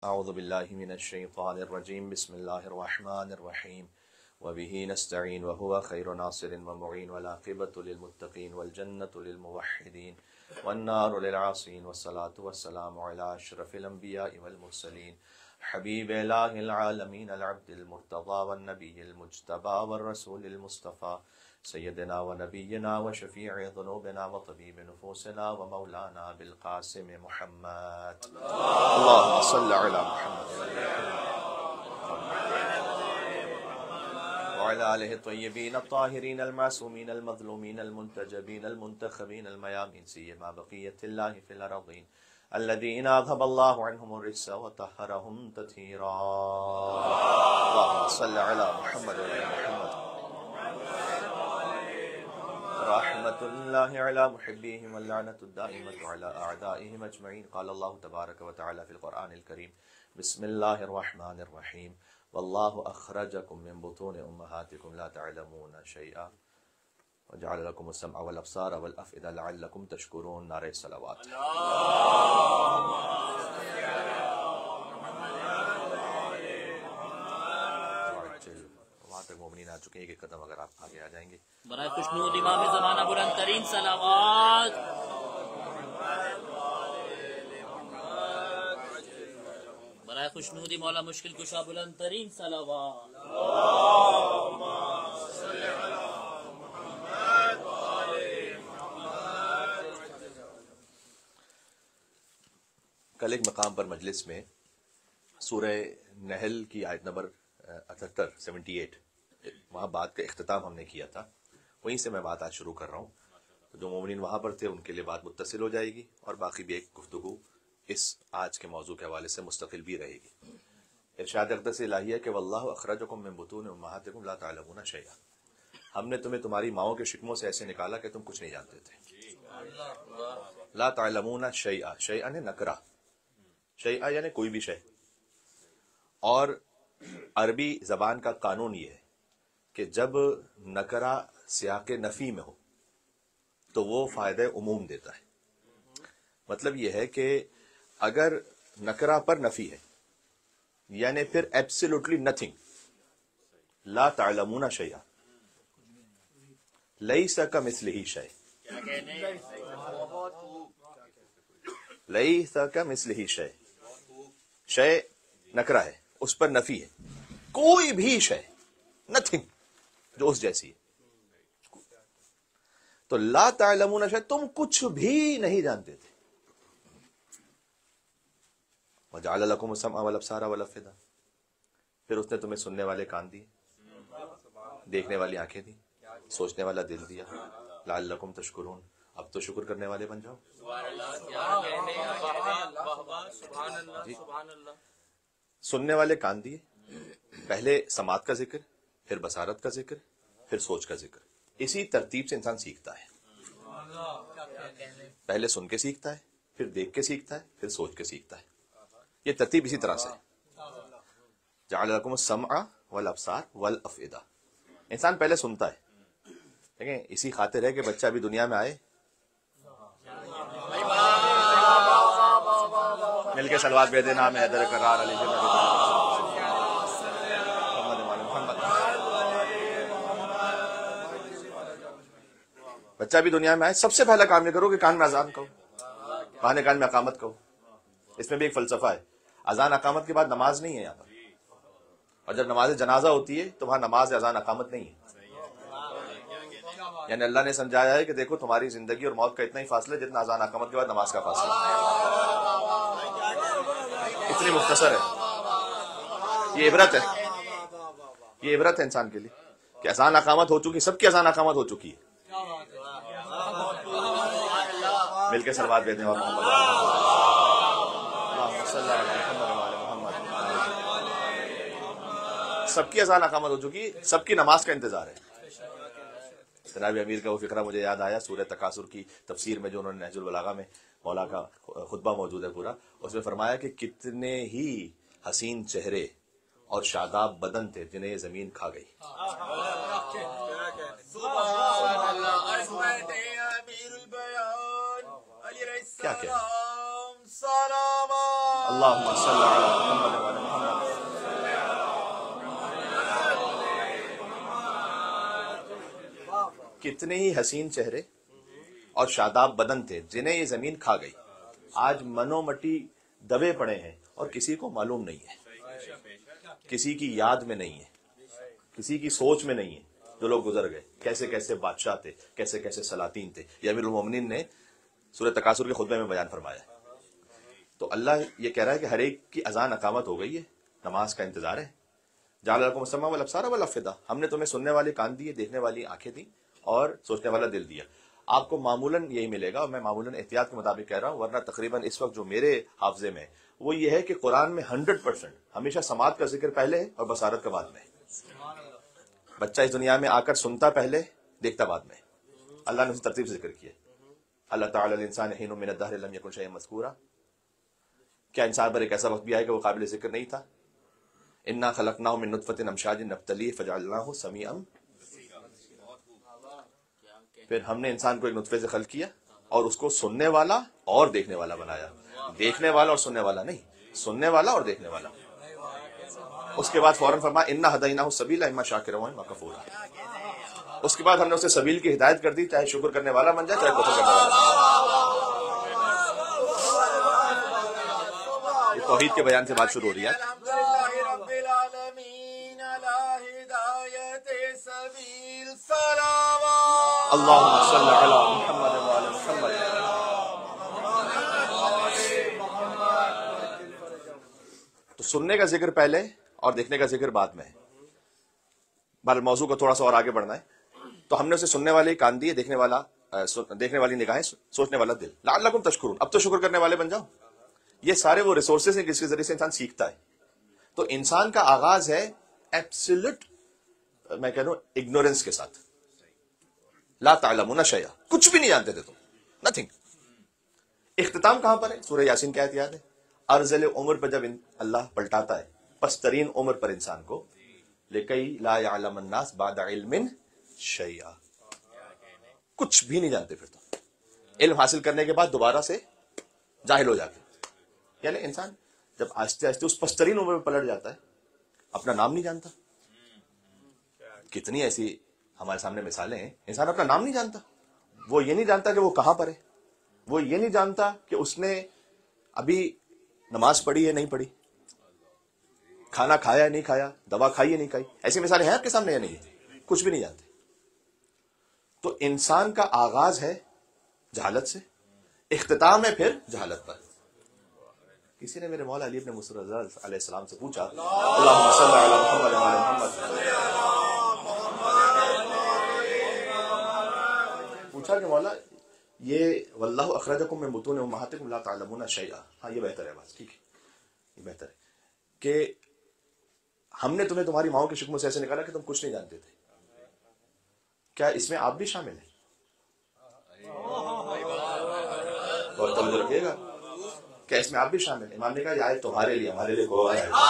اعوذ باللہ من الشیطان الرجیم بسم اللہ الرحمن الرحیم وبہ نستعین وہو خیر ناصر ومعین والعاقبۃ للمتقین والجنۃ للموحدین والنار للعاصین والصلاة والسلام علی اشرف الانبیاء والمرسلین حبیب الہ العالمین العبد المرتضی والنبی المجتبی والرسول المصطفی سیدنا و نبینا و شفیع ذنوبنا و طبیب نفوسنا و مولانا بالقاسم محمد اللہم صل علی محمد وعلى آلہ الطیبین الطاہرین المعصومین المظلومین المنتجبین المنتخبین الميامین سیما بقیت اللہ فی الارضین الذین اذهب اللہ عنہم الرجس وطہرہم تطہیرا اللہم صل علی محمد و محمد رحمت اللہ علی محبیہم واللعنۃ الدائمۃ علی اعدائہم اجمعین قال اللہ تبارک و تعالی فی القرآن الکریم بسم اللہ الرحمن الرحیم واللہ اخرجکم من بطون امہاتکم لا تعلمون شیئا وجعل لکم السمع والابصار والافئدہ لعلکم تشکرون نعرہ صلوات مومنین آ چکے ہیں، ایک قدم اگر آپ آگے آ جائیں گے برائے خوشنود امام زمانہ بلند ترین صلوات، برائے خوشنود مولا مشکل کشا بلند ترین صلوات۔ کل ایک مقام پر مجلس میں سورہ نحل کی آیت نمبر 78 وہاں بات کا اختتام ہم نے کیا تھا، وہیں سے میں بات آج شروع کر رہا ہوں۔ تو جو مومنین وہاں پر تھے ان کے لیے بات متصل ہو جائے گی، اور باقی بھی ایک گفتگو اس آج کے موضوع کے حوالے سے مستقل بھی رہے گی۔ ارشاد اقدس الہیہ کہ واللہ اخرجکم من بطون امہاتکم لا تعلمون شیئا، ہم نے تمہیں تمہاری ماؤں کے شکموں سے ایسے نکالا کہ تم کچھ نہیں جانتے تھے۔ لا تعلمون شیئا، شیئا نے نکرہ، شیئا یعنی کوئی بھی شے، اور عربی زبان کا قانون یہ ہے کہ جب نکرہ سیاق نفی میں ہو تو وہ فائدہ عموم دیتا ہے۔ مطلب یہ ہے کہ اگر نکرہ پر نفی ہے یعنی پھر ایبسولوٹلی نتھنگ، لا تعلمون شیئا، لیس کمثلہ شیء، لیس کمثلہ شیء، شیء نکرہ ہے، اس پر نفی ہے، کوئی بھی شے، نتھنگ جو اس جیسی ہے۔ تو لا تعلمون شیئا، تم کچھ بھی نہیں جانتے تھے۔ وجعل لکم السمع والابصار والافئدہ، پھر اس نے تمہیں سننے والے کان دیے، دیکھنے والی آنکھیں دی، سوچنے والا دل دیا، لعلکم تشکرون، اب تو شکر کرنے والے بن جاؤ۔ سننے والے کان دیے، پہلے سماعت کا ذکر، پھر بصارت کا ذکر، پھر سوچ کا ذکر، اسی ترتیب سے انسان سیکھتا ہے۔ پہلے سن کے سیکھتا ہے، پھر دیکھ کے سیکھتا ہے، پھر سوچ کے سیکھتا ہے، یہ ترتیب اسی طرح سے ہے۔ جعل لکم السمع والابصار والافئدہ، انسان پہلے سنتا ہے، دیکھیں اسی خاطر ہے کہ بچہ ابھی دنیا میں آئے، مل کے صلوات بھیجے، نام حیدر کرار علی بچہ بھی دنیا میں آئے، سب سے پہلا کام یہ کرو کہ کان میں اذان کہو، باہر کان میں اقامت کہو۔ اس میں بھی ایک فلسفہ ہے، اذان اقامت کے بعد نماز نہیں ہے یہاں پر، اور جب نماز جنازہ ہوتی ہے تو وہاں نماز اذان اقامت نہیں ہے۔ یعنی اللہ نے سمجھایا ہے کہ دیکھو تمہاری زندگی اور موت کا اتنا ہی فاصلہ جتنا اذان اقامت کے بعد نماز کا فاصلہ ہے، اتنی مختصر ہے۔ یہ عبرت ہے، یہ عبرت ہے انسان کے لیے کہ اذان اقامت ہو چکی، سب کی اذان اقامت ہو چکی ہے۔ مل کے صلوات بھیجنے اور محمد سب کی اذان اقامت ہو چکی، سب کی نماز کا انتظار ہے۔ جناب امیر کا وہ فقرہ مجھے یاد آیا سورہ تکاثر کی تفسیر میں، جو انہوں نے نہج البلاغہ میں مولا کا خطبہ موجود ہے پورا، اس میں فرمایا کہ کتنے ہی حسین چہرے اور شاداب بدن تھے جنہیں یہ زمین کھا گئی۔ کیا کیا اللہم صلی علی محمد اتنے ہی حسین چہرے اور شاداب بدن تھے جنہیں یہ زمین کھا گئی، آج منو مٹی دبے پڑے ہیں اور کسی کو معلوم نہیں ہے، کسی کی یاد میں نہیں ہے، کسی کی سوچ میں نہیں ہے جو لوگ گزر گئے، کیسے کیسے بادشاہ تھے، کیسے کیسے سلاطین تھے۔ یہ امیر المومنین نے سورہ تکاثر کے خطبے میں بیان فرمایا۔ تو اللہ یہ کہہ رہا ہے کہ ہر ایک کی اذان اقامت ہو گئی ہے، نماز کا انتظار ہے۔ جعل لکم السمع والابصار والافئدہ، ہم نے تمہیں سننے والے کان دیے، دیکھنے والی آنکھیں دی اور سوچنے والا دل دیا۔ آپ کو معمولاً یہی ملے گا، اور میں معمولاً احتیاط کے مطابق کہہ رہا ہوں، ورنہ تقریباً اس وقت جو میرے حافظے میں وہ یہ ہے کہ قرآن میں 100% ہمیشہ سماعت کا ذکر پہلے ہے اور بصارت کا بعد میں ہے۔ بچہ اس دنیا میں آ کر سنتا پہلے، دیکھتا بعد میں۔ اللہ نے اسی ترتیب سے ذکر کیا۔ اللہ تعالی الانسان حین من الدہر لم یکن شیئا مذکورا، کیا انسان پر ایک ایسا وقت بھی آئے کہ وہ قابل ذکر نہیں تھا؟ انا خلقناہ من نطفۃ امشاج نبتلیہ فجعلناہ سمیعا، پھر ہم نے انسان کو ایک نطفے سے خلق کیا اور اس کو سننے والا اور دیکھنے والا بنایا۔ دیکھنے والا اور سننے والا نہیں، سننے والا اور دیکھنے والا۔ اس کے بعد فوراً فرمایا انا ہدیناہ السبیل اما شاکرا واما کفورا، اس کے بعد ہم نے اسے سبیل کی ہدایت کر دی، چاہے شکر کرنے والا بن جائے چاہے کفر کرنے والا بن جائے۔ یہ توحید کے بیان سے بات شروع ہو رہی ہے۔ اللہم صل علی محمد وعلی محمد۔ تو سننے کا ذکر پہلے اور دیکھنے کا ذکر بعد میں ہے۔ بہر موضوع کو تھوڑا سا اور آگے بڑھنا ہے، تو ہم نے اسے سننے والے کان دیے، دیکھنے والی نگاہیں، سوچنے والا دل، لعلکم تشکرون، اب تو شکر کرنے والے بن جاؤ۔ یہ سارے وہ ریسورسز ہیں جس کے ذریعے سے انسان سیکھتا ہے۔ تو انسان کا آغاز ہے ایبسولوٹ، میں کہہ رہا ہوں، اگنورنس کے ساتھ۔ لا تعلمون شیئا، کچھ بھی نہیں جانتے تھے تم، نتھنگ۔ اختتام کہاں پر ہے؟ سورہ یاسین کی آیت یاد ہے؟ ارذل عمر پر جب اللہ پلٹاتا ہے پسترین عمر پر انسان کو، لکی لا یعلم الناس بعد علم شیئا، کچھ بھی نہیں جانتے پھر تو، علم حاصل کرنے کے بعد دوبارہ سے جاہل ہو جاتے۔ یعنی انسان جب آہستہ آہستہ اس پسترین عمر میں پلٹ جاتا ہے، اپنا نام نہیں جانتا۔ کتنی ایسی ہمارے سامنے مثالیں ہیں، انسان اپنا نام نہیں جانتا، وہ یہ نہیں جانتا کہ وہ کہاں پر ہے، وہ یہ نہیں جانتا کہ اس نے ابھی نماز پڑھی ہے نہیں پڑھی، کھانا کھایا ہے نہیں کھایا، دوا کھائی ہے نہیں کھائی۔ ایسی مثالیں ہیں آپ کے سامنے یا نہیں؟ کچھ بھی نہیں جانتے۔ تو انسان کا آغاز ہے جہالت سے، اختتام ہے پھر جہالت پر۔ کسی نے میرے مولا علی ابن مسر رضی اللہ علیہ السلام سے پوچھا، اللہم صلی علی محمد وعلی محمد، پوچھا کہ مولا یہ واللہ اخرجکم من بطون امہاتکم لا تعلمون شیئا، ہاں یہ بہتر ہے بات، ٹھیک ہے، یہ بہتر ہے کہ ہم نے تمہیں تمہاری ماؤں کے شکموں سے ایسے نکالا کہ تم کچھ نہیں جانتے تھے، کیا اس میں آپ بھی شامل ہیں؟ بہت توجہ رکھیے گا، کیا اس میں آپ بھی شامل ہیں؟ امام نے کہا یہ آیت تمہارے لیے، ہمارے لیے کوئی آیت نہیں۔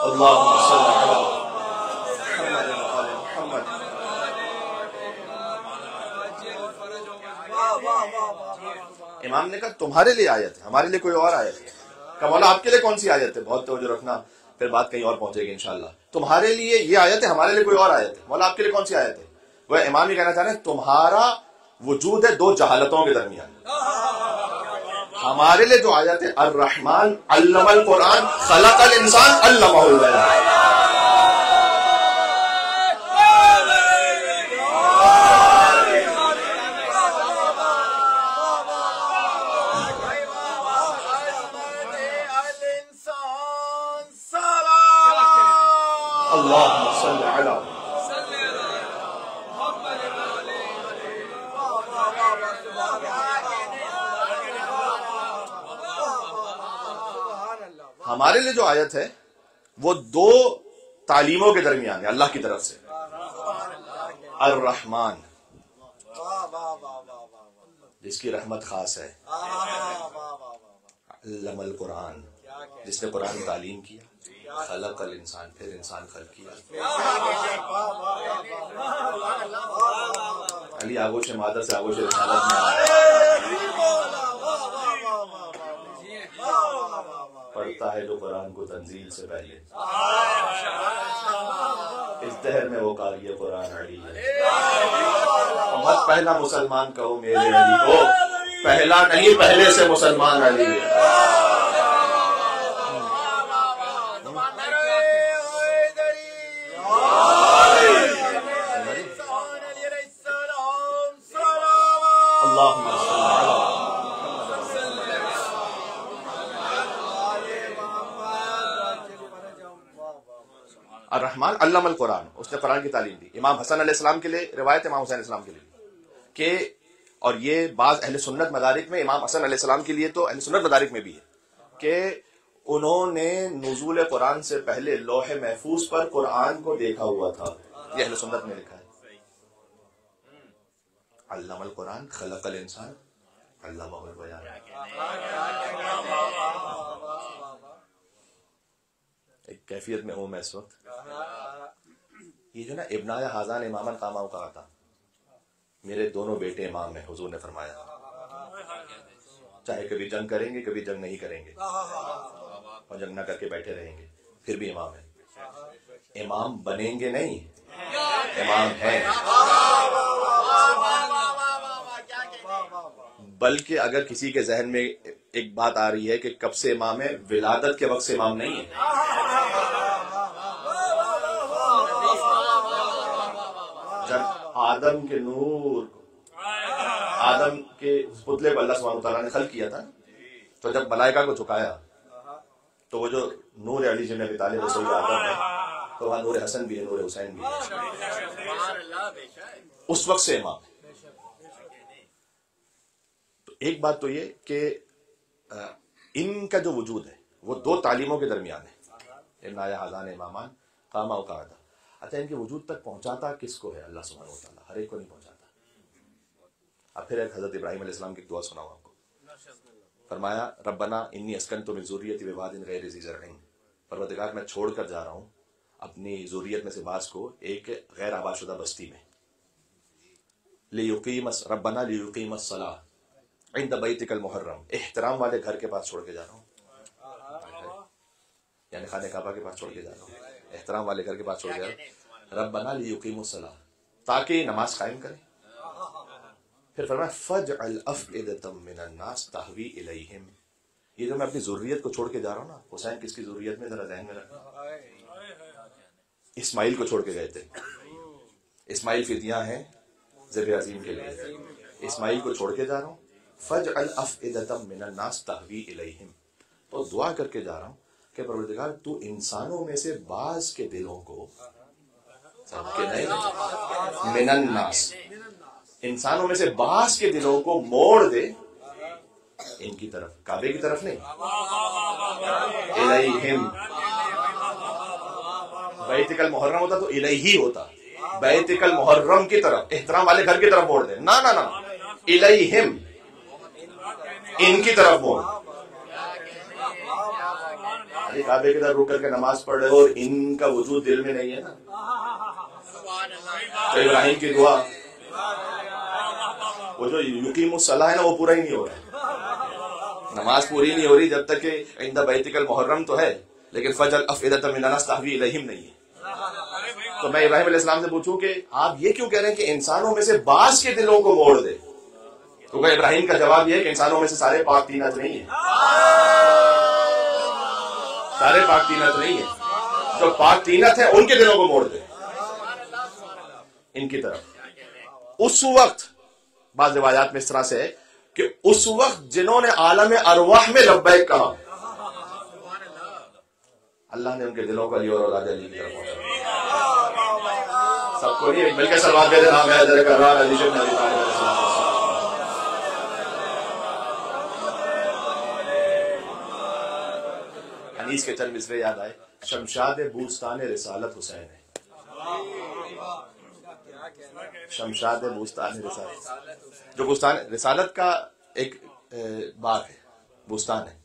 اللہم صل علی محمد وعلی محمد۔ امام نے کہا تمہارے لیے آیت ہے، ہمارے لیے کوئی اور آیت ہے۔ کہ مولا آپ کے لیے کون سی آیت ہے؟ بہت توجہ رکھنا، پھر بات کہیں اور پہنچے گی انشاءاللہ۔ تمہارے لیے یہ آیت ہے، ہمارے لیے کوئی اور آیت ہے۔ مولا آپ کے لیے کون سی آیت ہے؟ وہ امام یہ کہنا چاہ رہے ہیں تمہارا وجود ہے دو جہالتوں کے درمیان۔ ہمارے لیے جو آیت ہے الرحمن علم القرآن خلق الانسان علمہ البیان، اللہم صل علی ہمارے لیے جو آیت ہے وہ دو تعلیموں کے درمیان ہے اللہ کی طرف سے۔ الرحمن، جس کی رحمت خاص ہے، علم القرآن، جس نے قرآن تعلیم کیا، خلق الانسان، پھر انسان خلق کیا۔ علی آغوش مادر سے آغوش رسالت میں آیا، پڑھتا ہے جو قرآن کو تنزیل سے پہلے، اس دہر میں وہ قاری قرآن علی ہے۔ مت پہلا مسلمان کہو میرے علی کو، پہلا نہیں پہلے سے مسلمان علی ہے۔ الرحمن علم القرآن، اس نے قرآن کی تعلیم دی۔ امام حسن علیہ السلام کے لیے روایت، امام حسین علیہ السلام کے لیے کہ، اور یہ بعض اہل سنت مدارک میں، امام حسن علیہ السلام کے لیے تو اہل سنت مدارک میں بھی ہے کہ انہوں نے نزول قرآن سے پہلے لوح محفوظ پر قرآن کو دیکھا ہوا تھا، یہ اہل سنت نے لکھا ہے۔ علم القرآن خلق الانسان علمہ البیان۔ ایک کیفیت میں ہوں میں اس وقت، یہ جو نا ابنایا حاضان امامن قامہ کہا تھا، میرے دونوں بیٹے امام ہیں، حضور نے فرمایا، چاہے کبھی جنگ کریں گے کبھی جنگ نہیں کریں گے، اور جنگ نہ کر کے بیٹھے رہیں گے، پھر بھی امام ہیں۔ امام بنیں گے نہیں، امام ہیں۔ بلکہ اگر کسی کے ذہن میں ایک بات آ رہی ہے کہ کب سے امام ہے، ولادت کے وقت سے امام نہیں ہے۔ جب آدم کے نور، آدم کے پتلے کو اللہ سبحانہ وتعالیٰ نے خلق کیا تھا، تو جب ملائکہ کو جھکایا تو وہ جو نور علی جن ابی طالب رسول آدم ہے، تو وہاں نور حسن بھی ہے، نور حسین بھی ہے، اس وقت سے امام ہے۔ تو ایک بات تو یہ کہ ان کا جو وجود ہے وہ دو تعلیموں کے درمیان ہے، ابنایا حاضان امامان قامہ و قعدہ۔ اچھا، ان کے وجود تک پہنچاتا کس کو ہے؟ اللہ سبحانہ وتعالیٰ، ہر ایک کو نہیں پہنچاتا۔ اب پھر ایک حضرت ابراہیم علیہ السلام کی ایک دعا سناؤں آپ کو۔ فرمایا ربنا انی اسکنت من ذریتی بواد غیر ذی زرع، پروردگار میں چھوڑ کر جا رہا ہوں اپنی ذریت میں سے بعض کو ایک غیر آباد شدہ بستی میں، ربنا لیقیم الصلاۃ عند بیتک المحرم، احترام والے گھر کے پاس چھوڑ کے جا رہا ہوں، یعنی خانہ کعبہ کے پاس چھوڑ کے جا رہا ہوں، احترام والے گھر کے پاس چھوڑ کے جا رہا ہوں، ربنا لیقیموا الصلاۃ، تاکہ نماز قائم کریں۔ پھر فرمایا فجعل افئدۃ من الناس تہوی الیہم، یہ جو میں اپنی ذریت کو چھوڑ کے جا رہا ہوں نا، حسین کس کی ذریت میں، ذرا ذہن میں رکھنا، اسماعیل کو چھوڑ کے گئے تھے، اسماعیل فدیہ ہیں ذبح عظیم کے لیے، اسماعیل کو چھوڑ کے جا رہا ہوں، فجعل افئدۃ من الناس تہوی الیہم، تو دعا کر کے جا رہا ہوں کہ پروردگار تو انسانوں میں سے بعض کے دلوں کو، سب کے نہیں، من الناس، انسانوں میں سے بعض کے دلوں کو موڑ دے ان کی طرف، کعبے کی طرف نہیں، الیہم، بیتک المحرم ہوتا تو الیہی ہوتا، بیتک المحرم کی طرف، احترام والے گھر کی طرف موڑ دے، نہ نہ نہ، الیہم، ان کی طرف موڑ۔ کعبے کی طرف رک کر کے نماز پڑھ رہے ہو اور ان کا وجود دل میں نہیں ہے نا، تو ابراہیم کی دعا، وہ جو یقیم الصلاۃ ہے نا، وہ پورا ہی نہیں ہو رہا، نماز پوری نہیں ہو رہی جب تک کہ عند بیتک المحرم تو ہے، لیکن فجعل افئدۃ من الناس تہوی الیہم نہیں ہے۔ تو میں ابراہیم علیہ السلام سے پوچھوں کہ آپ یہ کیوں کہہ رہے ہیں کہ انسانوں میں سے بعض کے دلوں کو موڑ دے؟ تو ابراہیم کا جواب یہ ہے کہ انسانوں میں سے سارے پاک تینت نہیں ہیں، سارے پاک تینت نہیں ہیں، جو پاک تینت ہیں ان کے دلوں کو موڑ دے ان کی طرف۔ اس وقت بعض روایات میں اس طرح سے ہے کہ اس وقت جنہوں نے عالم ارواح میں لبیک کہا، اللہ نے ان کے دلوں کو علی اور اولاد علی کی طرف پہنچا۔ سب کو نہیں، مل کے سلوات دے دینا، میں ذرا کر رہا علی جن نبی طالب علیہ السلام۔ حدیث کے چند مصرے یاد آئے، شمشاد بوستان رسالت حسین ہے، شمشاد بوستان رسالت، جو بوستان رسالت کا ایک باغ ہے، بوستان ہے،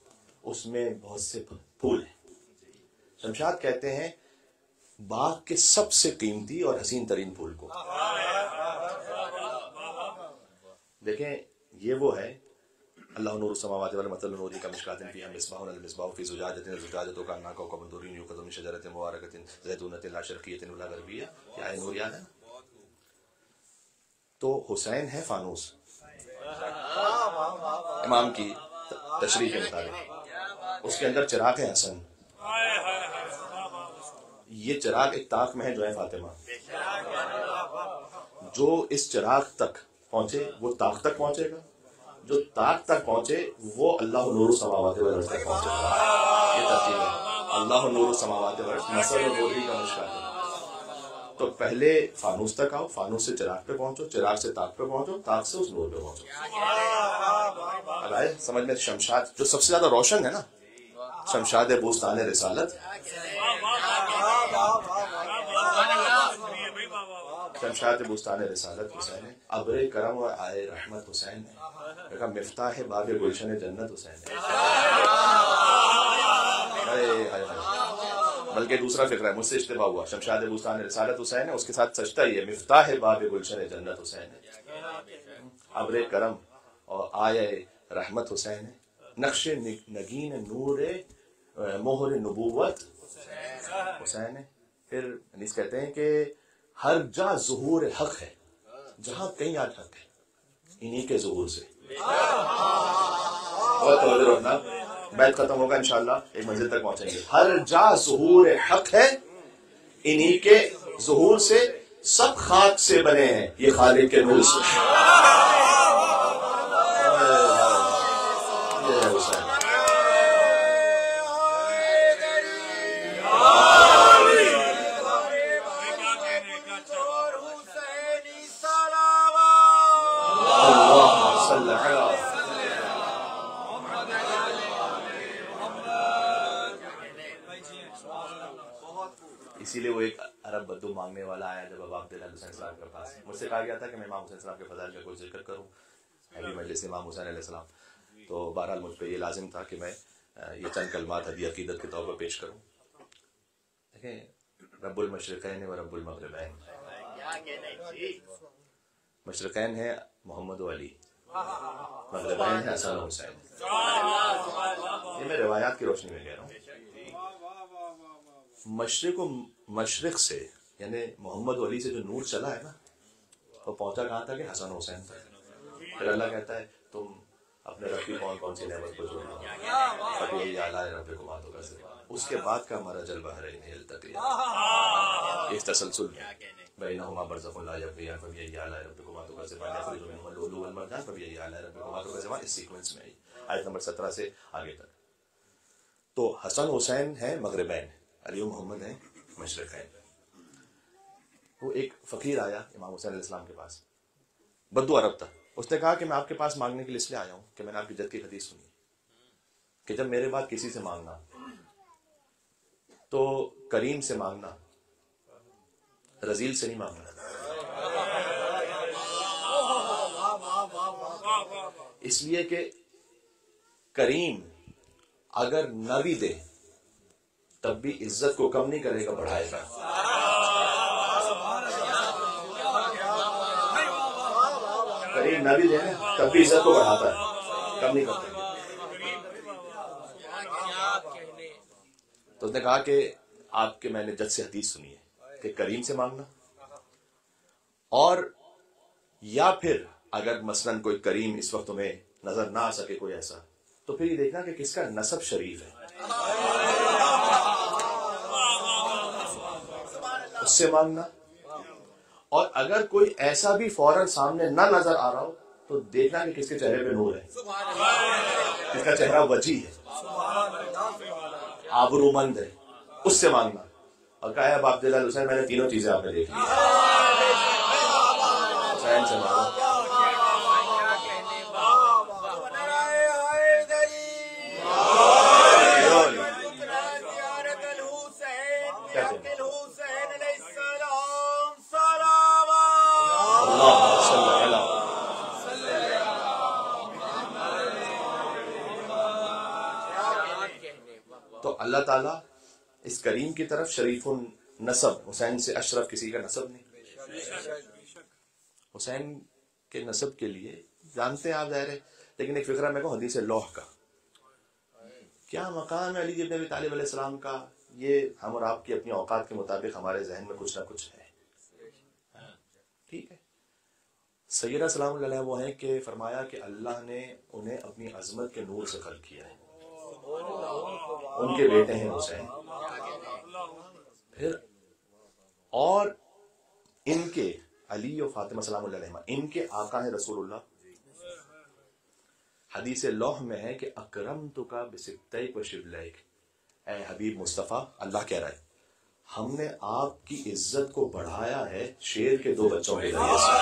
اس میں بہت سے پھول ہیں۔ شمشاد کہتے ہیں باغ کے سب سے قیمتی اور حسین ترین پھول کو، دیکھیں یہ وہ ہے اللہ نور السماوات والمثل نوری کا مشکات فیہا مصباح المصباح فی زجاجۃ زجاجۃ کأنہا کوکب دری یوقد من شجرۃ مبارکۃ زیتونۃ لا شرقیۃ ولا غربیہ. کیا ہے نور یاد ہے؟ تو حسین ہے فانوس امام کی تشریح کے مطابق، اس کے اندر چراغ ہے حسن. یہ چراغ ایک طاق میں ہے جو ہے فاطمہ. جو اس چراغ تک پہنچے وہ طاق تک پہنچے گا، جو طاق تک پہنچے وہ اللہ نور السماوات والارض تک پہنچے گا. یہ ترتیب ہے. اللہ نور السماوات والارض مثل نوری کا مشکات. تو پہلے فانوس تک آؤ، فانوس سے چراغ پہ پہنچو، چراغ سے طاق پہ پہنچو، طاق سے اس نور پہ پہنچو. اب آئے سمجھ میں؟ شمشاد جو سب سے زیادہ روشن ہے نا، شمشاد بوستان رسالت، شمشاد بوستان رسالت حسین ہے. ابر کرم و آئے رحمت حسین ہے. دیکھا مفتاح باب گلشن جنت حسین ہے. بلکہ دوسرا فکر ہے، مجھ سے اشتباہ ہوا. شمشاد بوستان رسالت حسین ہے، اس کے ساتھ سجدہ ہی ہے مفتاح باب گلشن جنت حسین ہے. ابر کرم اور آئے رحمت حسین ہے. نقش نگین نور مہر نبوت حسین ہے. پھر انیس کہتے ہیں کہ ہر جا ظہور حق ہے، جہاں کہیں آج حق ہے انہی کے ظہور سے. بہت توجہ رکھنا، بیت ختم ہوگا انشاءاللہ ایک منزل تک پہنچیں گے. ہر جا ظہور حق ہے انہی کے ظہور سے، سب خاک سے بنے ہیں یہ خالق کے نور سے. اسی لیے وہ ایک عرب بدو مانگنے والا آیا جب ابا عبداللہ حسین السلام کے پاس. مجھ سے کہا گیا تھا کہ میں امام حسین السلام کے فضائل کا کوئی ذکر کروں ابھی مجلس امام حسین علیہ السلام. تو بہرحال مجھ پہ یہ لازم تھا کہ میں یہ چند کلمات ہدیہ عقیدت کے طور پر پیش کروں. دیکھیں رب المشرقین و رب المغربین. مشرقین ہے محمد و علی، مغربین ہے حسن و حسین. یہ میں روایات کی روشنی میں کہہ رہا ہوں. مشرق و مشرق سے یعنی محمد و علی سے جو نور چلا ہے نا، وہ پہنچا کہاں تھا کہ حسن و حسین تک. پھر اللہ کہتا ہے تم اپنے رب کی کون کون سی نعمت کو چھوڑنا، فبأي آلاء ربكما تكذبان. اس کے بعد کا مرج البحرین یلتقیان، ایک تسلسل بینہما برزخ لا یبغیان فبأي آلاء ربكما تكذبان یخرج منہما اللؤلؤ والمرجان فبأي آلاء ربكما تكذبان. اس سیکوینس میں آیت نمبر 17 سے آگے تک. تو حسن حسین ہے مغربین، علی و محمد ہیں مشرقین. وہ ایک فقیر آیا امام حسین علیہ السلام کے پاس، بدو عرب تھا. اس نے کہا کہ میں آپ کے پاس مانگنے کے لیے اس لیے آیا ہوں کہ میں نے آپ کی جد کی حدیث سنی کہ جب میرے بعد کسی سے مانگنا تو کریم سے مانگنا، رذیل سے نہیں مانگنا. اس لیے کہ کریم اگر نہ بھی دے تب بھی عزت کو کم نہیں کرے گا، بڑھائے گا. کریم نہ بھی دے تب بھی عزت کو بڑھاتا ہے، کم نہیں کرتا. تو اس نے کہا کہ آپ کے میں نے جد سے حدیث سنی ہے کہ کریم سے مانگنا، اور یا پھر اگر مثلاً کوئی کریم اس وقت تمہیں نظر نہ آ سکے کوئی ایسا، تو پھر یہ دیکھنا کہ کس کا نسب شریف ہے، اس سے مانگنا. اور اگر کوئی ایسا بھی فوراً سامنے نہ نظر آ رہا ہو تو دیکھنا کہ کس کے چہرے پہ نور ہے، کس کا چہرہ وجیح ہے، آبرومند ہے، اس سے مانگنا. اور کہا ہے اب عبداللہ حسین میں نے تینوں چیزیں آپ نے دیکھ لی، حسین سے مانگا. تو اللہ تعالیٰ اس کریم کی طرف شریف النسب، حسین سے اشرف کسی کا نسب نہیں. حسین کے نسب کے لیے جانتے ہیں آپ ظاہر ہے، لیکن ایک فکرہ میں کہوں حدیث لوح کا کیا مقام ہے علی ابن ابی طالب علیہ السلام کا، یہ ہم اور آپ کی اپنی اوقات کے مطابق ہمارے ذہن میں کچھ نہ کچھ ہے. ٹھیک ہے. سیدہ سلام اللہ علیہ وہ ہیں کہ فرمایا کہ اللہ نے انہیں اپنی عظمت کے نور سے خلق کیا ہے، ان کے بیٹے ہیں حسین، پھر اور ان کے علی و فاطمہ سلام اللہ علیہ ان کے آقا ہیں رسول اللہ. حدیث لوح میں ہے کہ اکرمتک بستیک و شبلیک، اے حبیب مصطفیٰ اللہ کہہ رہا ہے ہم نے آپ کی عزت کو بڑھایا ہے شیر کے 2 بچوں کے ذریعے سے.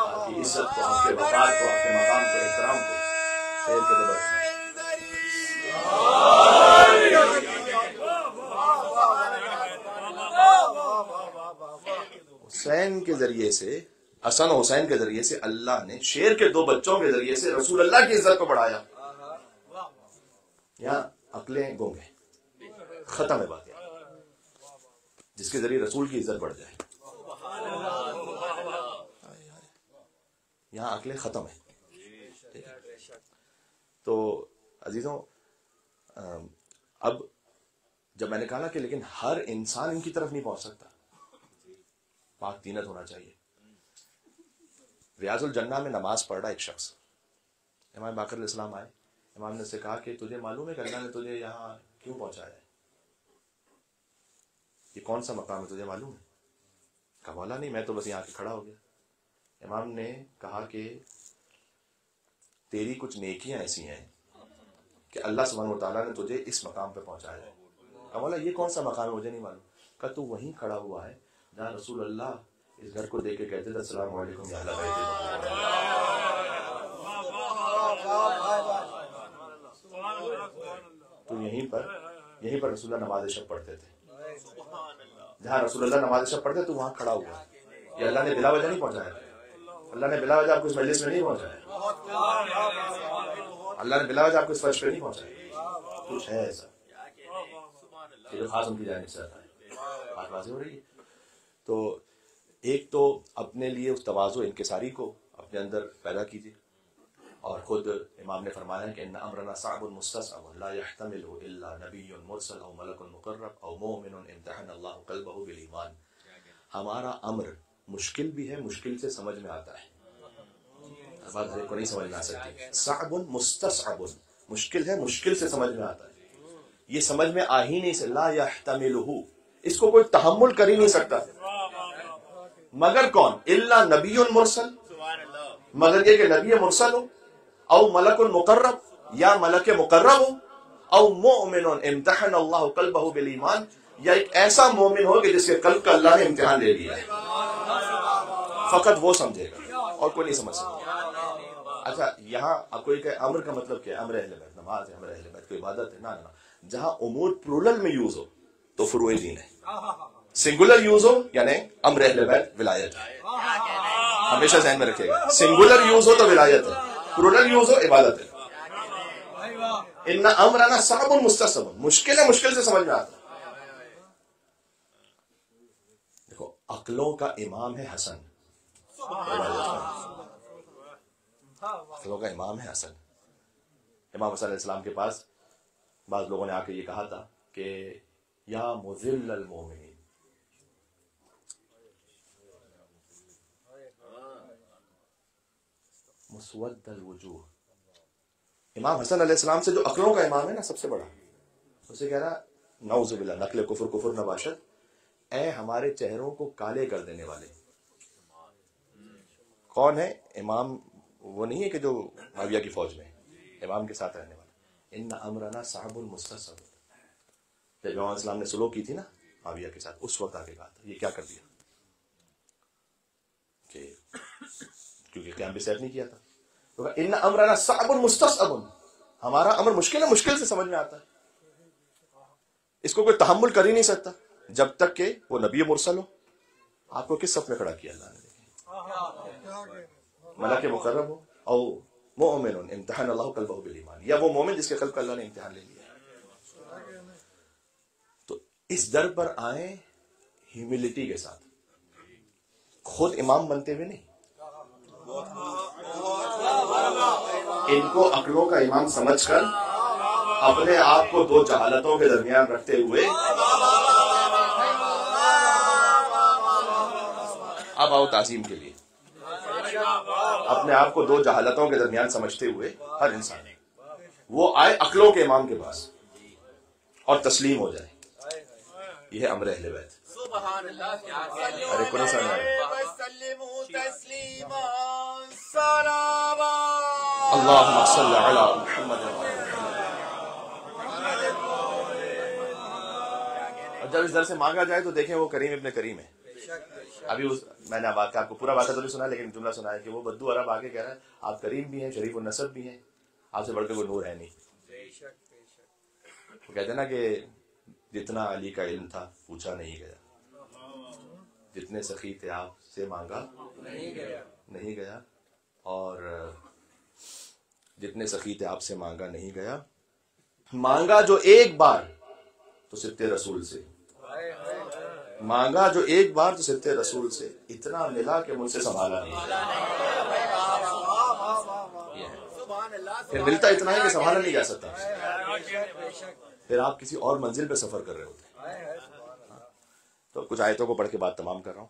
آپ کی عزت کو، آپ کے وقار کو، آپ کے مقام کو، احترام کو شیر کے 2 بچوں. حسین کے ذریعے سے، حسن و حسین کے ذریعے سے اللہ نے شیر کے 2 بچوں کے ذریعے سے رسول اللہ کی عزت کو بڑھایا. یہاں عقلیں گنگ ہیں، ختم ہے بات. جس کے ذریعے رسول کی عزت بڑھ جائے یہاں عقلیں ختم ہیں. تو عزیزوں اب جب میں نے کہا کہ لیکن ہر انسان ان کی طرف نہیں پہنچ سکتا، پاک دینت ہونا چاہیے. ریاض الجنہ میں نماز پڑھ رہا ایک شخص، امام باقر علیہ السلام آئے، امام نے سے کہا کہ تجھے معلوم ہے کہ اللہ نے تجھے یہاں کیوں پہنچایا ہے، یہ کون سا مقام ہے تجھے معلوم ہے؟ کہا مولا نہیں، میں تو بس یہاں کے کھڑا ہو گیا. امام نے کہا کہ تیری کچھ نیکیاں ایسی ہیں کہ اللہ سبحانہ و تعالیٰ نے تجھے اس مقام پہ پہنچایا ہے. کہا مولا یہ کون سا مقام ہے مجھے نہیں معلوم. کہا تو وہیں کھڑا ہوا ہے جہاں رسول اللہ اس گھر کو دیکھ کے کہتے تھے السلام علیکم یا اہل بیت محمد. تو یہیں پر رسول اللہ نماز شب پڑھتے تھے. جہاں رسول اللہ نماز شب پڑھتے تو وہاں کھڑا ہوا. یہ اللہ نے بلا وجہ نہیں پہنچایا، اللہ نے بلا وجہ آپ کو اس مجلس میں نہیں پہنچایا، اللہ نے بلا وجہ آپ کو اس فرش پہ نہیں پہنچایا. کچھ ہے ایسا کہ جو خاص ان کی جانب سے آتا ہے. بات واضح ہو رہی ہے. تو ایک تو اپنے لیے اس تواضع انکساری کو اپنے اندر پیدا کیجیے، اور خود امام نے فرمایا کہ ان امرنا صعب مستصعب لا يحتمله الا نبی مرسل او ملک مقرب او مؤمن امتحن اللہ قلبه بالایمان. ہمارا امر مشکل بھی ہے، مشکل سے سمجھ میں آتا ہے. بات ہر ایک کو نہیں سمجھ میں آ سکتی. صعب مستصعب، مشکل ہے، مشکل سے سمجھ میں آتا ہے. یہ سمجھ میں آ ہی نہیں سے لا يحتمله، اس کو کوئی تحمل کر ہی نہیں سکتا مگر کون؟ الا نبی مرسل، مگر یہ کہ نبی مرسل ہو، او ملک مقرب، یا ملک مقرب ہو، او مؤمن امتحن اللہ قلبہ بالایمان، یا ایک ایسا مومن ہو کہ جس کے قلب کا اللہ نے امتحان لے لیا ہے. فقط وہ سمجھے گا اور کوئی نہیں سمجھ سکتا. اچھا یہاں آپ کو یہ امر کا مطلب کیا ہے؟ امر اہل بیت نماز ہے، امر اہل بیت کوئی عبادت ہے؟ نہ. جہاں امور پلورل میں یوز ہو تو فروع دین ہے، سنگولر یوز ہو یعنی امر اہل بیت ولایت ہے. ہمیشہ ذہن میں رکھیے گا، سنگولر یوز ہو تو ولایت ہے، پلورل یوز ہو عبادت ہے. ان امرنا صعب مستصعب، مشکل ہے، مشکل سے سمجھ میں آتا ہے. دیکھو عقلوں کا امام ہے حسن، عقلوں کا امام ہے حسن. امام حسن علیہ السلام کے پاس بعض لوگوں نے آ کے یہ کہا تھا کہ یا مذل المومنین، مسود الوجوہ. امام حسن علیہ السلام سے جو عقلوں کا امام ہے نا سب سے بڑا، اسے کہہ رہا نعوذ باللہ نقل کفر نباشد، اے ہمارے چہروں کو کالے کر دینے والے. کون ہے؟ امام وہ نہیں ہے کہ جو معاویہ کی فوج میں ہے، امام کے ساتھ رہنے والا. ان امرنا صعب مستصعب. جب امام اسلام نے سلوک کی تھی نا معاویہ کے ساتھ، اس وقت آگے کہا تھا یہ کیا کر دیا کہ کیونکہ قیام بسیف نہیں کیا تھا. تو ان امرنا صعب مستصعب، ہمارا امر مشکل ہے، مشکل سے سمجھ میں آتا ہے، اس کو کوئی تحمل کر ہی نہیں سکتا جب تک کہ وہ نبی مرسل ہو. آپ کو کس صف میں کھڑا کیا اللہ نے؟ ملک مقرب ہو، او مؤمن امتحن اللہ قلبہ بالایمان، یا وہ مومن جس کے قلب کا اللہ نے امتحان لے لیا. تو اس در پر آئیں ہیوملٹی کے ساتھ، خود امام بنتے ہوئے نہیں، ان کو عقلوں کا امام سمجھ کر اپنے آپ کو دو جہالتوں کے درمیان رکھتے ہوئے اب آؤ تعظیم کے لیے، اپنے آپ کو دو جہالتوں کے درمیان سمجھتے ہوئے ہر انسان وہ آئے عقلوں کے امام کے پاس اور تسلیم ہو جائے. یہ ہے امر اہل بیت. ارے کون سا اللہم صلی علی محمد. اور جب اس در سے مانگا جائے تو دیکھیں وہ کریم ابن کریم ہے. ابھی میں نے آپ کو پورا واقعہ تو نہیں سنا، لیکن جملہ سنا ہے کہ وہ بدو عرب آگے کہہ رہا ہے آپ کریم بھی ہیں، شریف النسب بھی ہیں، آپ سے بڑھ کے کوئی نور ہے نہیں. وہ کہتے ہیں نا کہ جتنا علی کا علم تھا پوچھا نہیں گیا، جتنے سخی تھے آپ سے مانگا نہیں گیا، اور جتنے سخی تھے آپ سے مانگا نہیں گیا. مانگا جو ایک بار تو سبتے رسول سے، مانگا جو ایک بار تو سبتے رسول سے، اتنا ملا کہ مجھ سے سنبھالا نہیں. پھر ملتا اتنا ہے کہ سنبھالا نہیں جا سکتا، پھر آپ کسی اور منزل پہ سفر کر رہے ہوتے. تو کچھ آیتوں کو پڑھ کے بات تمام کر رہا ہوں.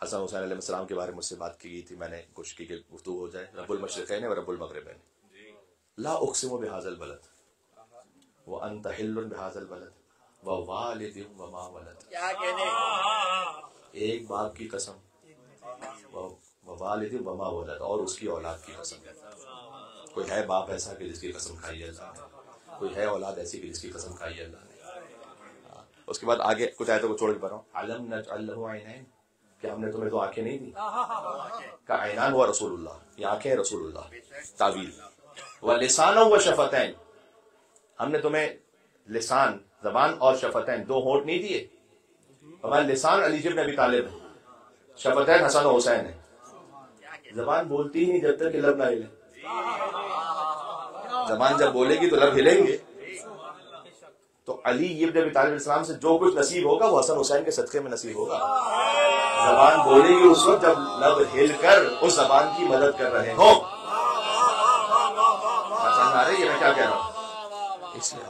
حسن حسین علیہ السلام کے بارے میں مجھ سے بات کی گئی تھی، میں نے کوشش کی کہ گفتگو ہو جائے. رب المشرقین و رب المغربین. لا اقسم بہذا البلد وانت حل بہذا البلد ووالد وما ولد. ایک باپ کی قسم، ووالد وما ولد، اور اس کی اولاد کی قسم. کوئی ہے باپ ایسا کہ جس کی قسم کھائی ہے اللہ نے؟ کوئی ہے اولاد ایسی کہ جس کی قسم کھائی ہے اللہ نے؟ اس کے بعد آگے کچھ آیتوں کو چھوڑ کے پڑھ رہا ہوں. علم نجعل له عینین، کہ ہم نے تمہیں دو آنکھیں نہیں دی؟ کا عینان ہوا رسول اللہ، یہ آنکھیں ہیں رسول اللہ. تعویل. ولسانا وشفتین، ہم نے تمہیں لسان زبان اور شفتین دو ہونٹ نہیں دیے. ہمارا لسان علی بن ابی طالب ہے، شفتین حسن و حسین ہے. زبان بولتی ہی نہیں جب تک کہ لب نہ ہلے. زبان جب بولے گی تو لب ہلیں گے. تو علی ابن ابی طالب السلام سے جو کچھ نصیب ہوگا وہ حسن حسین کے صدقے میں نصیب ہوگا. زبان بولے گی اس وقت جب لب ہل کر اس زبان کی مدد کر رہے ہوں. سمجھ آ رہی ہے میں کیا کہہ رہا ہوں؟ اس لیے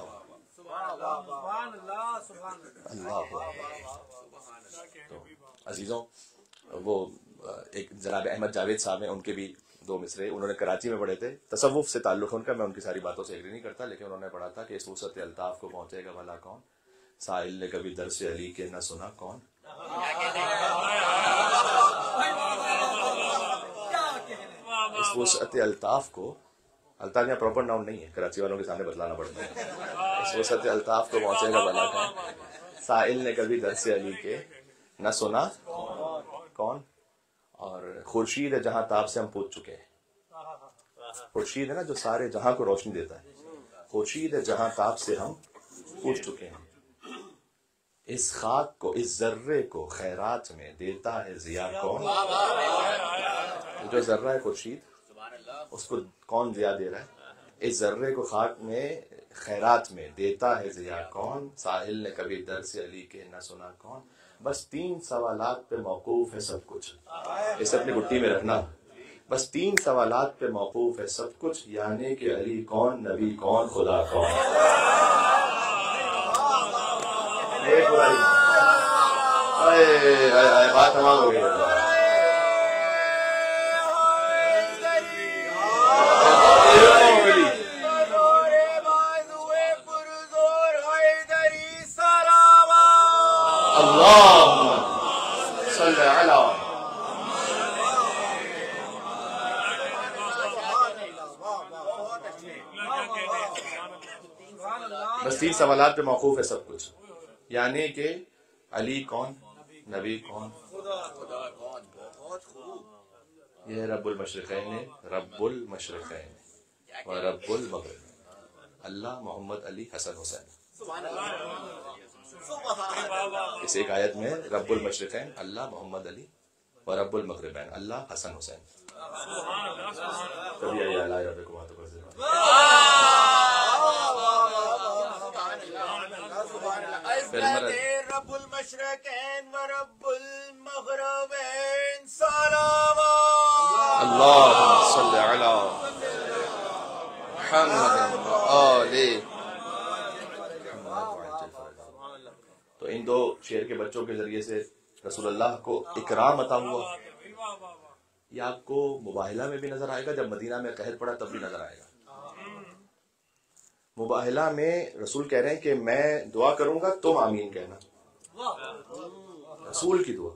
اللہ تو عزیزوں، وہ ایک جناب احمد جاوید صاحب ہیں، ان کے بھی دو مصرے انہوں نے کراچی میں پڑھے تھے. تصوف سے تعلق ان کا، میں ان کی ساری باتوں سے ایگری نہیں کرتا، لیکن انہوں نے پڑھا تھا کہ اس وسعت الطاف کو پہنچے گا بھلا کون، سائل نے کبھی درس علی کے نہ سنا کون. اس وسعت الطاف کو، الطاف یہاں پراپر ناؤن نہیں ہے، کراچی والوں کے سامنے بتلانا پڑتا ہے. اس وسعت الطاف کو پہنچے گا بھلا کون، سائل نے کبھی درس علی کے نہ سنا کون. اور خورشید ہے جہاں تاب سے ہم پوچھ چکے ہیں. خورشید ہے نا جو سارے جہاں کو روشنی دیتا ہے. خورشید ہے جہاں تاب سے ہم پوچھ چکے ہیں. اس خاک کو، اس ذرے کو خیرات میں دیتا ہے ضیاء کون. جو ذرہ ہے خورشید، اس کو کون ضیاء دے رہا ہے؟ اس ذرے کو خاک میں خیرات میں دیتا ہے ضیاء کون. ساحل نے کبھی درس علی کے نہ سنا کون. بس 3 سوالات پہ موقوف ہے سب کچھ، اسے اپنی گٹی میں رکھنا. بس 3 سوالات پہ موقوف ہے سب کچھ، یعنی کہ علی کون، نبی کون، خدا کون. بات تمام ہو گئی. بس 3 سوالات پہ موقوف ہے سب کچھ، یعنی کہ علی کون، نبی کون، یہ ہے رب المشرقین، رب المشرقین و رب المغرب. اللہ، محمد، علی، حسن حسین. اس ایک آیت میں رب المشرقین اللہ، محمد، علی و رب المغربین اللہ، حسن حسین. المشرقین ورب المغربین سلاما اللهم صل علی محمد وآل تو ان دو شعر کے بچوں کے ذریعے سے رسول اللہ کو اکرام عطا ہوا. یہ آپ کو مباہلہ میں بھی نظر آئے گا، جب مدینہ میں قحط پڑا تب بھی نظر آئے گا. مباہلہ میں رسول کہہ رہے ہیں کہ میں دعا کروں گا تم آمین کہنا، رسول کی دعا.